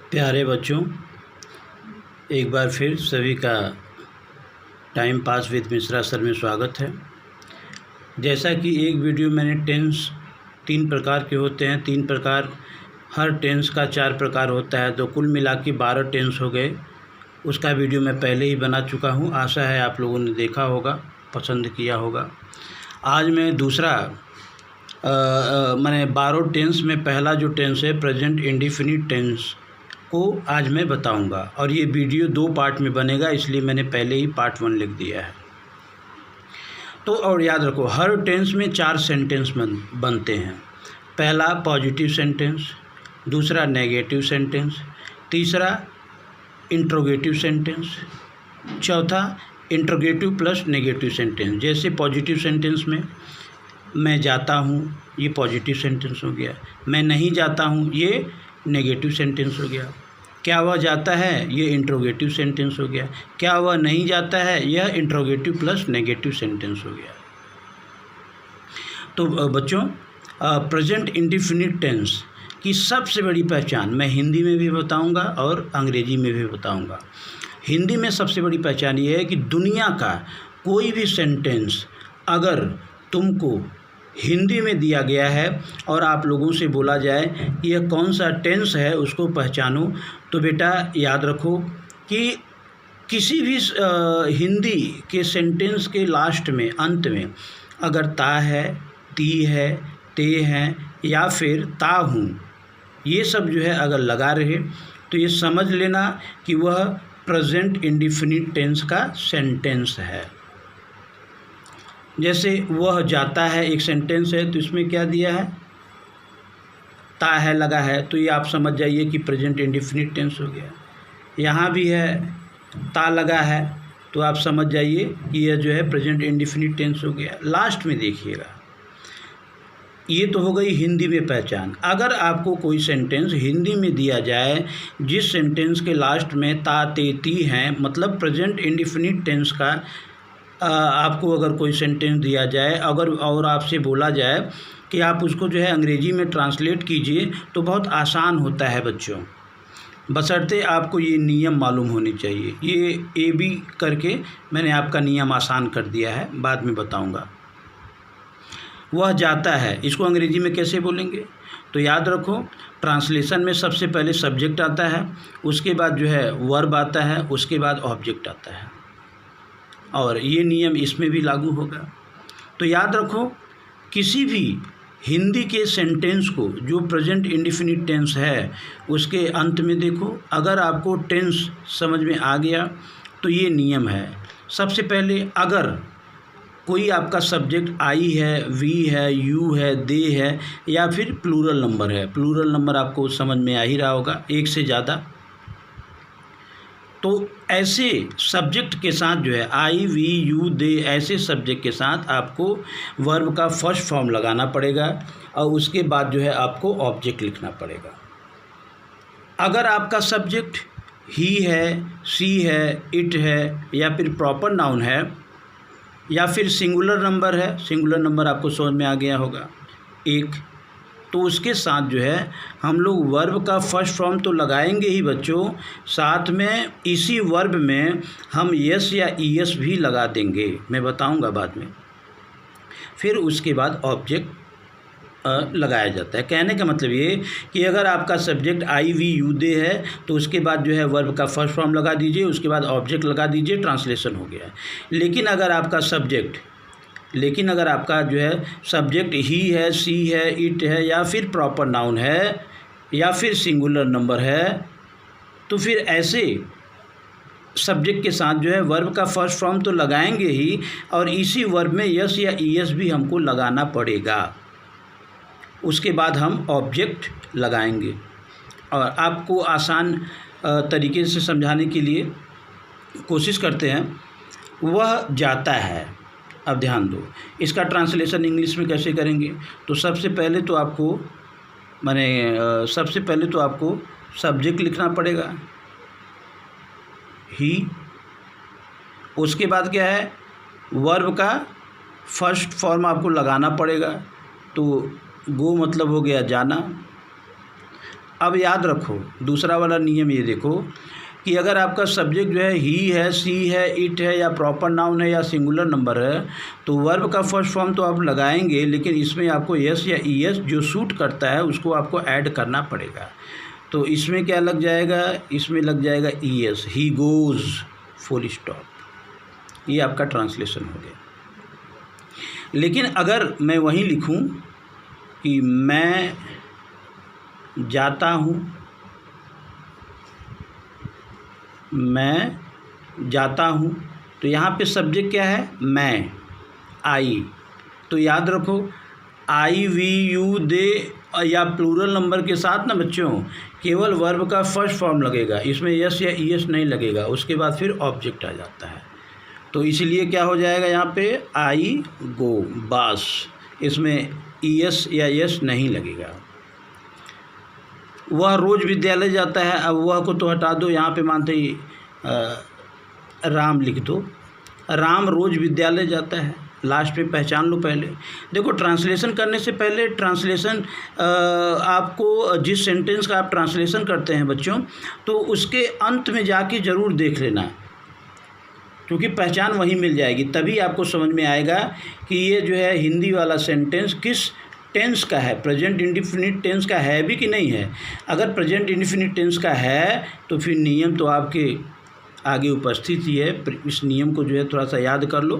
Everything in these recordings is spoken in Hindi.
प्यारे बच्चों, एक बार फिर सभी का time pass with Mishra sir में स्वागत है। जैसा कि एक वीडियो मैंने टेंस 3 प्रकार के होते हैं, 3 प्रकार, हर टेंस का 4 प्रकार होता है, तो कुल मिला के 12 टेंस हो गए। उसका वीडियो मैं पहले ही बना चुका हूँ। आशा है आप लोगों ने देखा होगा, पसंद किया होगा। आज मैं दूसरा मैंने 12 टेंस में पहला जो टेंस है प्रेजेंट इंडेफिनिट टेंस को आज मैं बताऊंगा, और ये वीडियो 2 पार्ट में बनेगा, इसलिए मैंने पहले ही पार्ट 1 लिख दिया है। तो और याद रखो, हर टेंस में 4 सेंटेंस बनते हैं। पहला पॉजिटिव सेंटेंस, दूसरा नेगेटिव सेंटेंस, तीसरा इंट्रोगेटिव सेंटेंस, चौथा इंट्रोगेटिव प्लस नेगेटिव सेंटेंस। जैसे पॉजिटिव सेंटेंस में मैं जाता हूँ, ये पॉजिटिव सेंटेंस हो गया। मैं नहीं जाता हूँ, ये नेगेटिव सेंटेंस हो गया। क्या वह जाता है, ये इंट्रोगेटिव सेंटेंस हो गया। क्या वह नहीं जाता है, यह इंट्रोगेटिव प्लस नेगेटिव सेंटेंस हो गया। तो बच्चों, प्रेजेंट इंडेफिनिट टेंस की सबसे बड़ी पहचान मैं हिंदी में भी बताऊंगा और अंग्रेजी में भी बताऊंगा। हिंदी में सबसे बड़ी पहचान ये है कि दुनिया का कोई भी सेंटेंस अगर तुमको हिंदी में दिया गया है और आप लोगों से बोला जाए कि यह कौन सा टेंस है, उसको पहचानो, तो बेटा याद रखो कि किसी भी हिंदी के सेंटेंस के लास्ट में, अंत में अगर ता है, ती है, ते हैं या फिर ता हूँ, ये सब जो है अगर लगा रहे तो ये समझ लेना कि वह प्रेजेंट इंडेफिनिट टेंस का सेंटेंस है। जैसे वह जाता है एक सेंटेंस है, तो इसमें क्या दिया है, ता है लगा है, तो ये आप समझ जाइए कि प्रेजेंट इंडेफिनिट टेंस हो गया। यहाँ भी है ता लगा है, तो आप समझ जाइए कि यह जो है प्रेजेंट इंडेफिनिट टेंस हो गया। लास्ट में देखिएगा, ये तो हो गई हिंदी में पहचान। अगर आपको कोई सेंटेंस हिंदी में दिया जाए जिस सेंटेंस के लास्ट में ता ते ती हैं, मतलब प्रेजेंट इंडेफिनिट टेंस का आपको अगर कोई सेंटेंस दिया जाए अगर और आपसे बोला जाए कि आप उसको जो है अंग्रेजी में ट्रांसलेट कीजिए, तो बहुत आसान होता है बच्चों, बशर्ते आपको ये नियम मालूम होनी चाहिए। ये ए बी करके मैंने आपका नियम आसान कर दिया है, बाद में बताऊंगा। वह जाता है, इसको अंग्रेजी में कैसे बोलेंगे, तो याद रखो, ट्रांसलेशन में सबसे पहले सब्जेक्ट आता है, उसके बाद जो है वर्ब आता है, उसके बाद ऑब्जेक्ट आता है, और ये नियम इसमें भी लागू होगा। तो याद रखो, किसी भी हिंदी के सेंटेंस को जो प्रेजेंट इंडेफिनिट टेंस है उसके अंत में देखो, अगर आपको टेंस समझ में आ गया तो ये नियम है। सबसे पहले अगर कोई आपका सब्जेक्ट आई है, वी है, यू है, दे है या फिर प्लूरल नंबर है, प्लूरल नंबर आपको समझ में आ ही रहा होगा, एक से ज़्यादा, तो ऐसे सब्जेक्ट के साथ जो है आई, वी, यू, दे, ऐसे सब्जेक्ट के साथ आपको वर्ब का फर्स्ट फॉर्म लगाना पड़ेगा और उसके बाद जो है आपको ऑब्जेक्ट लिखना पड़ेगा। अगर आपका सब्जेक्ट ही है, सी है, इट है या फिर प्रॉपर नाउन है या फिर सिंगुलर नंबर है, सिंगुलर नंबर आपको समझ में आ गया होगा, एक, तो उसके साथ जो है हम लोग वर्ब का फर्स्ट फॉर्म तो लगाएंगे ही बच्चों, साथ में इसी वर्ब में हम यस या ईएस भी लगा देंगे, मैं बताऊंगा बाद में। फिर उसके बाद ऑब्जेक्ट लगाया जाता है। कहने का मतलब ये कि अगर आपका सब्जेक्ट आई, वी, यू, दे है तो उसके बाद जो है वर्ब का फर्स्ट फॉर्म लगा दीजिए, उसके बाद ऑब्जेक्ट लगा दीजिए, ट्रांसलेशन हो गया। लेकिन अगर आपका जो है सब्जेक्ट ही है, सी है, इट है या फिर प्रॉपर नाउन है या फिर सिंगुलर नंबर है, तो फिर ऐसे सब्जेक्ट के साथ जो है वर्ब का फर्स्ट फॉर्म तो लगाएंगे ही, और इसी वर्ब में यस या ईएस भी हमको लगाना पड़ेगा। उसके बाद हम ऑब्जेक्ट लगाएंगे। और आपको आसान तरीके से समझाने के लिए कोशिश करते हैं। वह जाता है, अब ध्यान दो, इसका ट्रांसलेशन इंग्लिश में कैसे करेंगे, तो सबसे पहले तो आपको सब्जेक्ट लिखना पड़ेगा, ही, उसके बाद क्या है, वर्ब का फर्स्ट फॉर्म आपको लगाना पड़ेगा, तो गो मतलब हो गया जाना। अब याद रखो दूसरा वाला नियम ये देखो कि अगर आपका सब्जेक्ट जो है ही है, सी है, इट है या प्रॉपर नाउन है या सिंगुलर नंबर है तो वर्ब का फर्स्ट फॉर्म तो आप लगाएंगे, लेकिन इसमें आपको यस या ईएस जो सूट करता है उसको आपको ऐड करना पड़ेगा। तो इसमें क्या लग जाएगा, इसमें लग जाएगा ES, he goes full stop. ये आपका ट्रांसलेशन हो गया। लेकिन अगर मैं वहीं लिखूं कि मैं जाता हूँ, मैं जाता हूँ, तो यहाँ पे सब्जेक्ट क्या है, मैं, आई। तो याद रखो आई, वी, यू, दे या प्लूरल नंबर के साथ ना बच्चों केवल वर्ब का फर्स्ट फॉर्म लगेगा, इसमें यस या ईएस नहीं लगेगा, उसके बाद फिर ऑब्जेक्ट आ जाता है। तो इसलिए क्या हो जाएगा यहाँ पे आई गो, बस, इसमें ईएस या यस नहीं लगेगा। वह रोज़ विद्यालय जाता है, अब वह को तो हटा दो, यहाँ पे मानते ही राम लिख दो, राम रोज़ विद्यालय जाता है, लास्ट पे पहचान लो। पहले देखो ट्रांसलेशन करने से पहले ट्रांसलेशन आपको जिस सेंटेंस का आप ट्रांसलेशन करते हैं बच्चों, तो उसके अंत में जाके ज़रूर देख लेना, क्योंकि पहचान वहीं मिल जाएगी, तभी आपको समझ में आएगा कि ये जो है हिंदी वाला सेंटेंस किस टेंस का है, प्रेजेंट इंडिफिनिट टेंस का है भी कि नहीं है। अगर प्रेजेंट इंडिफिनिट टेंस का है तो फिर नियम तो आपके आगे उपस्थित ही है, इस नियम को जो है थोड़ा सा याद कर लो।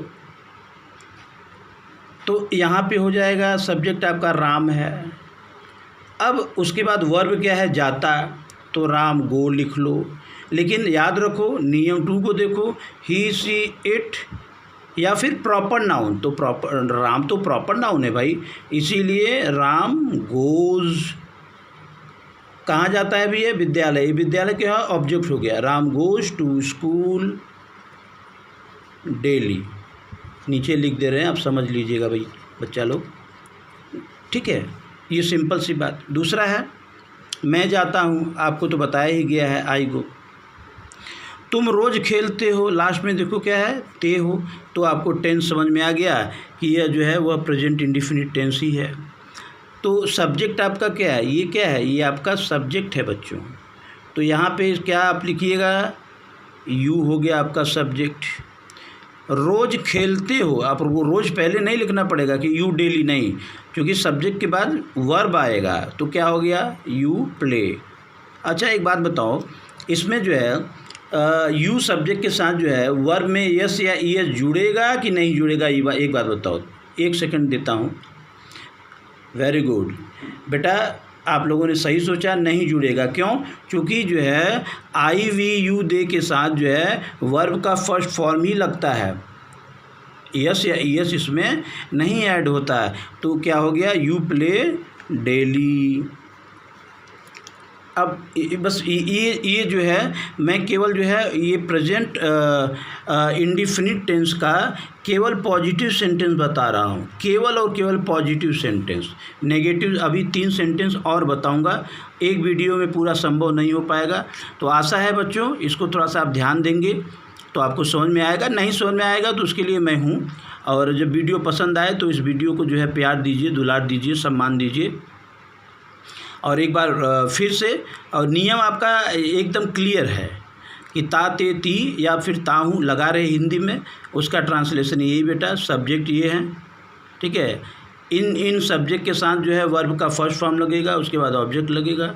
तो यहाँ पे हो जाएगा सब्जेक्ट आपका राम है। अब उसके बाद वर्ब क्या है, जाता, तो राम गो लिख लो। लेकिन याद रखो नियम 2 को देखो, ही, सी, इट या फिर प्रॉपर नाउन, तो प्रॉपर राम तो प्रॉपर नाउन है भाई, इसीलिए राम गोज़ कहाँ जाता है भैया, विद्यालय। विद्यालय क्या ऑब्जेक्ट हो गया, Ram goes to school daily, नीचे लिख दे रहे हैं, आप समझ लीजिएगा भाई बच्चा लोग, ठीक है। ये सिंपल सी बात। दूसरा है मैं जाता हूँ, आपको तो बताया ही गया है आई गो। तुम रोज़ खेलते हो, लास्ट में देखो क्या है, ते हो, तो आपको टेंस समझ में आ गया कि यह जो है वह प्रेजेंट इंडिफिनिट टेंस ही है। तो सब्जेक्ट आपका क्या है, ये क्या है, ये आपका सब्जेक्ट है बच्चों। तो यहाँ पे क्या आप लिखिएगा, यू हो गया आपका सब्जेक्ट। रोज़ खेलते हो, आप वो रोज़ पहले नहीं लिखना पड़ेगा कि यू डेली, नहीं, क्योंकि सब्जेक्ट के बाद वर्ब आएगा, तो क्या हो गया, यू प्ले। अच्छा एक बात बताओ, इसमें जो है यू सब्जेक्ट के साथ जो है वर्ब में यस या ईएस जुड़ेगा कि नहीं जुड़ेगा, ये एक बात बताओ। 1 सेकंड देता हूँ। वेरी गुड बेटा, आप लोगों ने सही सोचा, नहीं जुड़ेगा। क्यों? क्योंकि जो है आई, वी, यू, दे के साथ जो है वर्ब का फर्स्ट फॉर्म ही लगता है, यस या ईएस इसमें नहीं ऐड होता है। तो क्या हो गया, यू प्ले डेली। अब बस ये जो है मैं केवल जो है ये प्रेजेंट इंडिफिनिट टेंस का केवल पॉजिटिव सेंटेंस बता रहा हूँ, केवल और केवल पॉजिटिव सेंटेंस। नेगेटिव अभी 3 सेंटेंस और बताऊँगा, एक वीडियो में पूरा संभव नहीं हो पाएगा। तो आशा है बच्चों इसको थोड़ा सा आप ध्यान देंगे तो आपको समझ में आएगा, नहीं समझ में आएगा तो उसके लिए मैं हूँ। और जब वीडियो पसंद आए तो इस वीडियो को जो है प्यार दीजिए, दुलार दीजिए, सम्मान दीजिए। और एक बार फिर से, और नियम आपका एकदम क्लियर है कि ता, ते, ती या फिर ताहू लगा रहे हिंदी में, उसका ट्रांसलेशन यही बेटा, सब्जेक्ट ये है, ठीक है। इन सब्जेक्ट के साथ जो है वर्ब का फर्स्ट फॉर्म लगेगा, उसके बाद ऑब्जेक्ट लगेगा।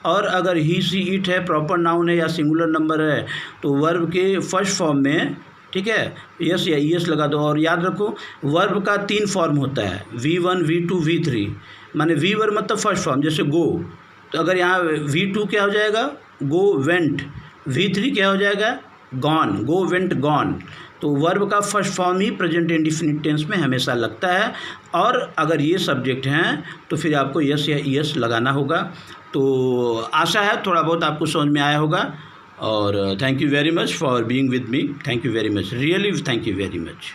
और अगर ही, सी, इट है, प्रॉपर नाउन है या सिंगुलर नंबर है तो वर्ब के फर्स्ट फॉर्म में, ठीक है, यस या ईएस लगा दो। और याद रखो वर्ब का 3 फॉर्म होता है, V1, V2, V3। माने V1 मतलब फर्स्ट फॉर्म, जैसे गो, तो अगर यहाँ V2 क्या हो जाएगा, गो वेंट। V3 क्या हो जाएगा, गॉन, गो वेंट गॉन। तो वर्ब का फर्स्ट फॉर्म ही प्रेजेंट इंडिफिनिट टेंस में हमेशा लगता है। और अगर ये सब्जेक्ट हैं तो फिर आपको यस या ईएस लगाना होगा। तो आशा है थोड़ा बहुत आपको समझ में आया होगा। और thank you very much for being with me, thank you very much, really thank you very much.